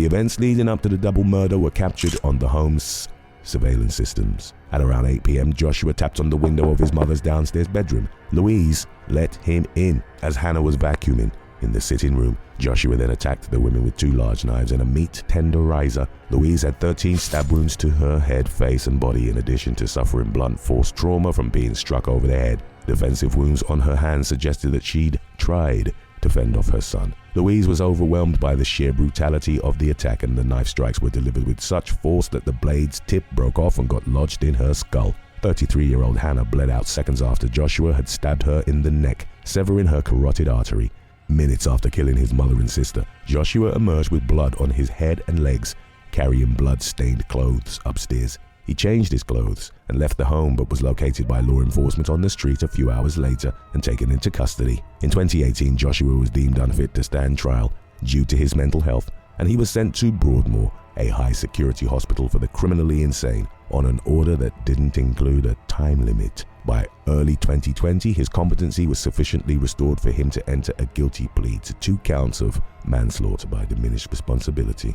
The events leading up to the double murder were captured on the home's surveillance systems. At around 8 p.m., Joshua tapped on the window of his mother's downstairs bedroom. Louise let him in as Hannah was vacuuming in the sitting room. Joshua then attacked the women with 2 large knives and a meat tenderizer. Louise had 13 stab wounds to her head, face, and body, in addition to suffering blunt force trauma from being struck over the head. Defensive wounds on her hands suggested that she'd tried to fend off her son. Louise was overwhelmed by the sheer brutality of the attack, and the knife strikes were delivered with such force that the blade's tip broke off and got lodged in her skull. 33-year-old Hannah bled out seconds after Joshua had stabbed her in the neck, severing her carotid artery. Minutes after killing his mother and sister, Joshua emerged with blood on his head and legs, carrying blood-stained clothes upstairs. He changed his clothes and left the home, but was located by law enforcement on the street a few hours later and taken into custody. In 2018, Joshua was deemed unfit to stand trial due to his mental health, and he was sent to Broadmoor, a high-security hospital for the criminally insane, on an order that didn't include a time limit. By early 2020, his competency was sufficiently restored for him to enter a guilty plea to 2 counts of manslaughter by diminished responsibility.